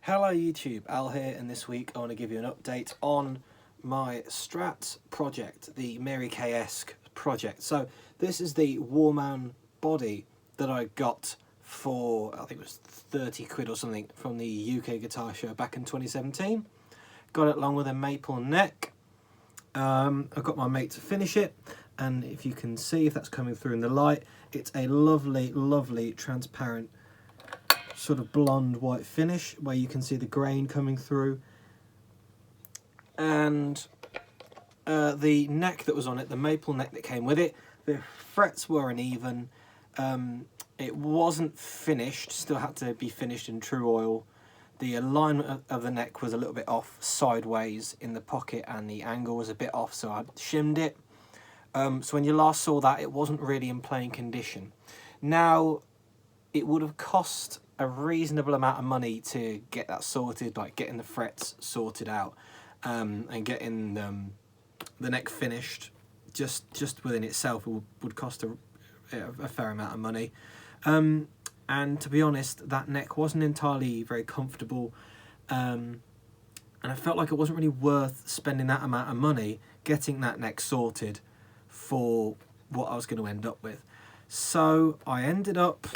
Hello YouTube, Al here, and this week I want to give you an update on my Strat project, the Mary Kay-esque project. So this is the Warman body that I got for, I think it was 30 quid or something from the UK Guitar Show back in 2017. Got it along with a maple neck. I got my mate to finish it, and if you can see, if that's coming through in the light, it's a lovely, lovely transparent sort of blonde white finish where you can see the grain coming through, and the neck that was on it, the maple neck that came with it, the frets were uneven. It wasn't finished, still had to be finished in true oil. The alignment of the neck was a little bit off sideways in the pocket, and the angle was a bit off, so I shimmed it. So when you last saw that, it wasn't really in playing condition. Now, it would have cost a reasonable amount of money to get that sorted, like getting the frets sorted out, and getting the neck finished. Just within itself, it would cost a fair amount of money. And to be honest, that neck wasn't entirely very comfortable, and I felt like it wasn't really worth spending that amount of money getting that neck sorted for what I was going to end up with. So I ended up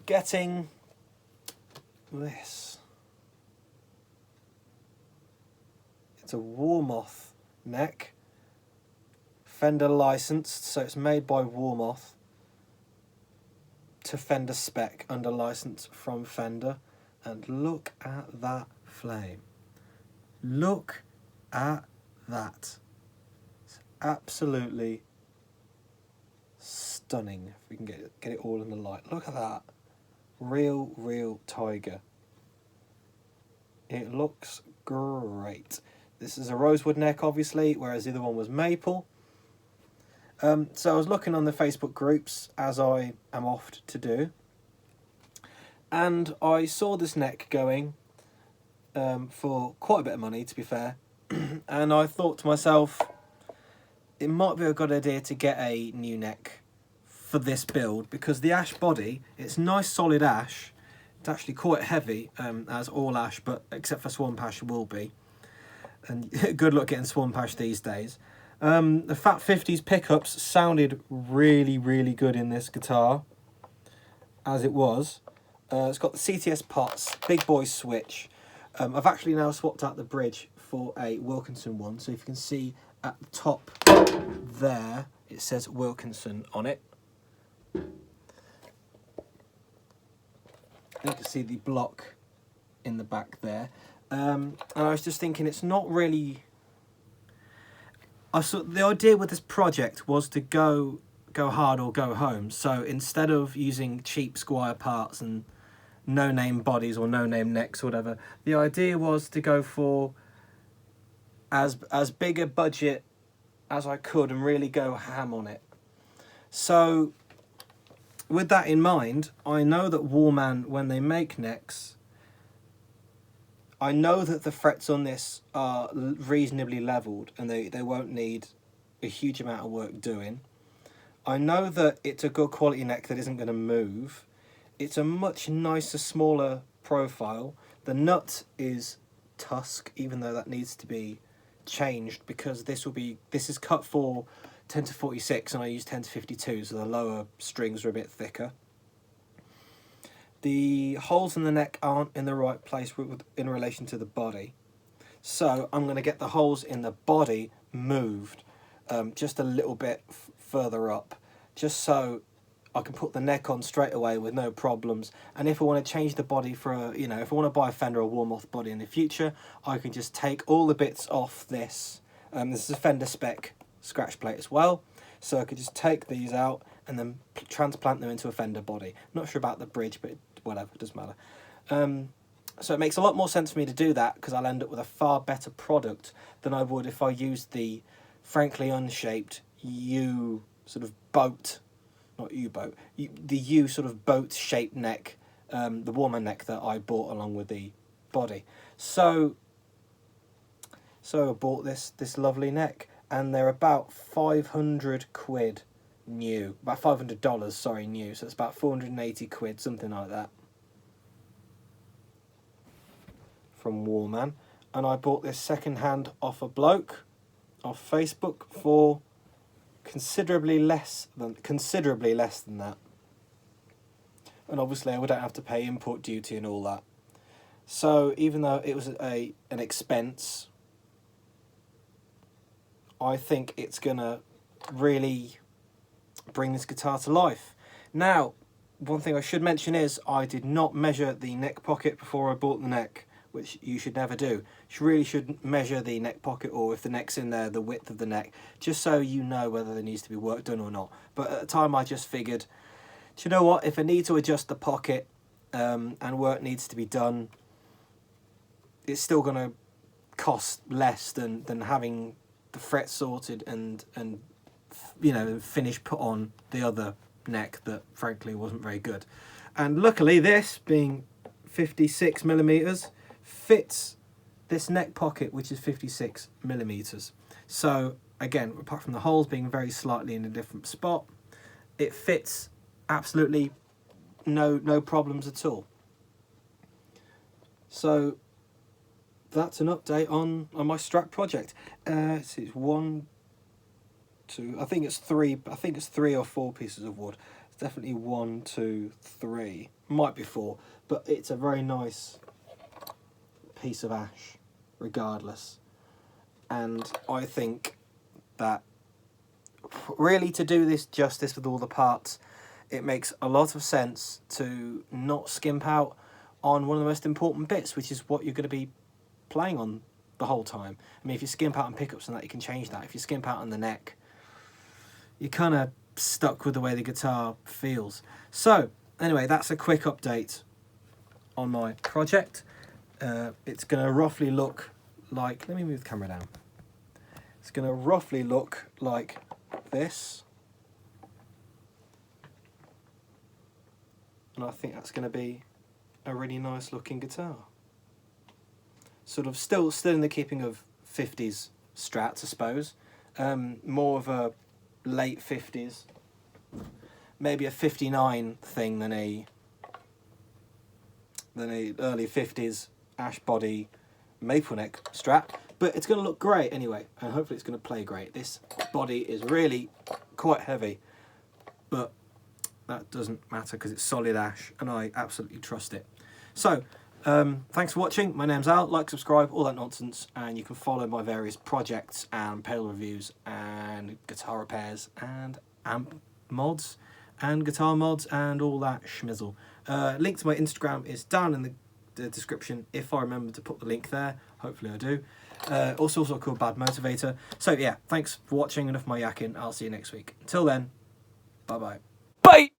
getting this. It's a Warmoth neck, Fender licensed, so it's made by Warmoth to Fender spec, under license from Fender. And look at that flame. Look at that. It's absolutely stunning. If we can get it all in the light. Look at that. Real tiger. It looks great. This is a rosewood neck, obviously, whereas the other one was maple. So I was looking on the Facebook groups, as I am oft to do, and I saw this neck going for quite a bit of money, to be fair, and I thought to myself, it might be a good idea to get a new neck for this build, because the ash body, it's nice solid ash. It's actually quite heavy, as all ash, but except for swamp ash will be, and good luck getting swamp ash these days. The Fat 50s pickups sounded really good in this guitar, as it was. It's got the CTS pots, big boy switch. I've actually now swapped out the bridge for a Wilkinson one, so if you can see at the top there, it says Wilkinson on it. You can see the block in the back there. And I was just thinking, it's not really... the idea with this project was to go hard or go home. So instead of using cheap Squire parts and no-name bodies or no-name necks or whatever, the idea was to go for as big a budget as I could and really go ham on it. So with that in mind, I know that Warman, when they make necks, I know that the frets on this are reasonably levelled and they won't need a huge amount of work doing. I know that it's a good quality neck that isn't going to move. It's a much nicer, smaller profile. The nut is tusk, even though that needs to be changed, because this is cut for 10 to 46 and I use 10 to 52, so the lower strings are a bit thicker. The holes in the neck aren't in the right place in relation to the body, so I'm going to get the holes in the body moved just a little bit further up, just so I can put the neck on straight away with no problems. And if I want to change the body for if I want to buy a Fender or Warmoth body in the future, I can just take all the bits off this. This is a Fender spec scratch plate as well, so I could just take these out and then transplant them into a Fender body. Not sure about the bridge, but whatever, it doesn't matter. So it makes a lot more sense for me to do that, because I'll end up with a far better product than I would if I used the frankly unshaped U sort of boat, not U-boat, the U sort of boat shaped neck, the Warman neck that I bought along with the body. So I bought this lovely neck, and they're about 500 quid new, about $500, sorry, new, so it's about 480 quid, something like that. from Warman, and I bought this second hand off a bloke off Facebook for considerably less than that. And obviously I wouldn't have to pay import duty and all that. So even though it was an expense, I think it's gonna really bring this guitar to life. Now, one thing I should mention is I did not measure the neck pocket before I bought the neck, which you should never do. You really should measure the neck pocket, or if the neck's in there, the width of the neck, just so you know whether there needs to be work done or not. But at the time I just figured, do you know what, if I need to adjust the pocket and work needs to be done, it's still going to cost less than having the fret sorted and you know, finish put on the other neck that frankly wasn't very good. And luckily this, being 56mm, fits this neck pocket, which is 56mm. So again, apart from the holes being very slightly in a different spot, it fits absolutely no problems at all. So that's an update on my Strat project. It's 1, 2, I think it's 3 or 4 pieces of wood. It's definitely 1, 2, 3, might be 4, but it's a very nice piece of ash regardless. And I think that really, to do this justice with all the parts, it makes a lot of sense to not skimp out on one of the most important bits, which is what you're going to be playing on the whole time. I mean, if you skimp out on pickups and that, you can change that. If you skimp out on the neck, you're kind of stuck with the way the guitar feels. So anyway, that's a quick update on my project. It's going to roughly look like, let me move the camera down. It's going to roughly look like this. And I think that's going to be a really nice looking guitar. Sort of still in the keeping of 50s Strats, I suppose. More of a late 50s, maybe a 59 thing than a early 50s ash body maple neck Strat. But it's going to look great anyway, and hopefully it's going to play great. This body is really quite heavy, but that doesn't matter because it's solid ash and I absolutely trust it. So thanks for watching. My name's Al. Like, subscribe, all that nonsense, and you can follow my various projects and pedal reviews and guitar repairs and amp mods and guitar mods and all that schmizzle. Link to my Instagram is down in the description if I remember to put the link there. Hopefully I do. Also called Bad Motivator. So yeah, thanks for watching. Enough of my yakking. I'll see you next week. Until then, bye bye. Bye!